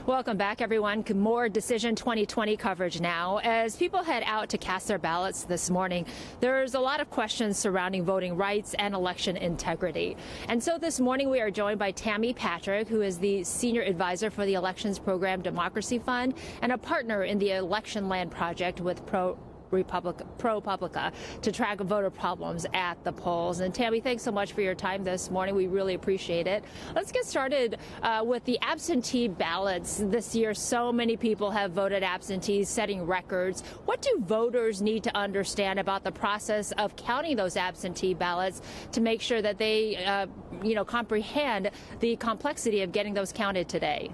Welcome back, everyone. More Decision 2020 coverage now. As people head out to cast their ballots this morning, there's a lot of questions surrounding voting rights and election integrity. And so this morning we are joined by Tammy Patrick, who is the Senior Advisor for the Elections Program Democracy Fund and a partner in the Election Land Project with ProPublica to track voter problems at the polls. And Tammy, thanks so much for your time this morning. We really appreciate it. Let's get started with the absentee ballots this year. So many people have voted absentee, setting records. What do voters need to understand about the process of counting those absentee ballots to make sure that they, comprehend the complexity of getting those counted today?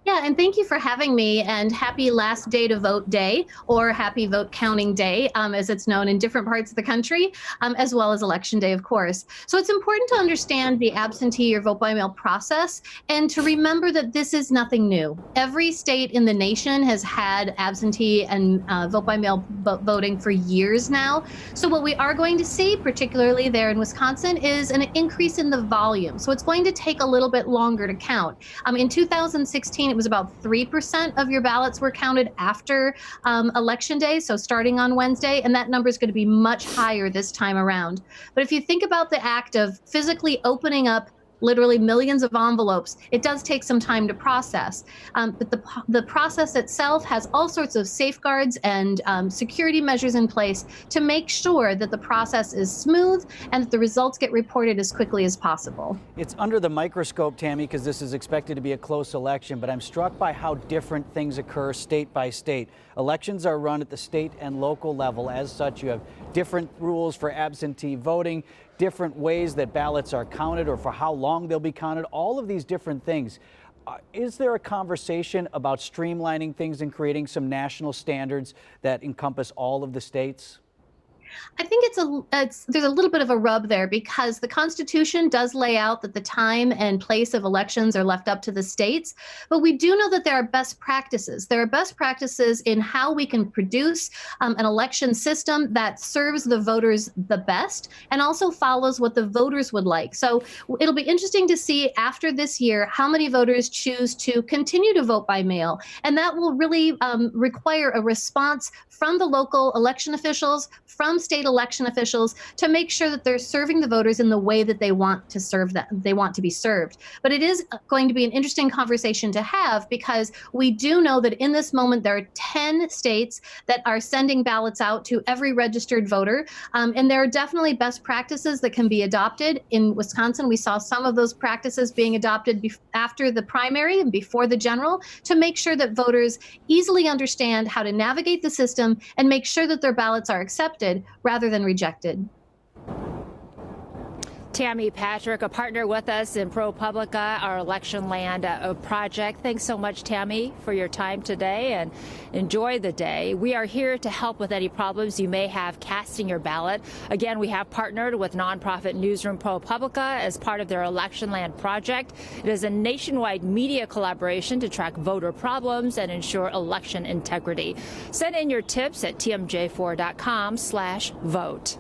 Yeah, and thank you for having me, and happy last day to vote day, or happy vote counting day, as it's known in different parts of the country, as well as election day, of course. So it's important to understand the absentee or vote by mail process and to remember that this is nothing new. Every state in the nation has had absentee and vote by mail voting for years now. So what we are going to see, particularly there in Wisconsin, is an increase in the volume. So it's going to take a little bit longer to count. In 2016, it was about 3% of your ballots were counted after election day, so starting on Wednesday, and that number is going to be much higher this time around. But if you think about the act of physically opening up literally millions of envelopes, it does take some time to process. But the process itself has all sorts of safeguards and security measures in place to make sure that the process is smooth and that the results get reported as quickly as possible. It's under the microscope, Tammy, because this is expected to be a close election, but I'm struck by how different things occur state by state. Elections are run at the state and local level. As such, you have different rules for absentee voting, different ways that ballots are counted or for how long they'll be counted, all of these different things. Is there a conversation about streamlining things and creating some national standards that encompass all of the states? I think there's a little bit of a rub there because the Constitution does lay out that the time and place of elections are left up to the states, but we do know that there are best practices. There are best practices in how we can produce an election system that serves the voters the best and also follows what the voters would like. So it'll be interesting to see after this year how many voters choose to continue to vote by mail, and that will really require a response from the local election officials, from state election officials, to make sure that they're serving the voters in the way that they want to serve them, they want to be served. But it is going to be an interesting conversation to have because we do know that in this moment there are 10 states that are sending ballots out to every registered voter. And there are definitely best practices that can be adopted. In Wisconsin, we saw some of those practices being adopted after the primary and before the general to make sure that voters easily understand how to navigate the system and make sure that their ballots are accepted rather than rejected. Tammy Patrick, a partner with us in ProPublica, our election land project. Thanks so much, Tammy, for your time today, and enjoy the day. We are here to help with any problems you may have casting your ballot. Again, we have partnered with nonprofit newsroom ProPublica as part of their election land project. It is a nationwide media collaboration to track voter problems and ensure election integrity. Send in your tips at tmj4.com/vote.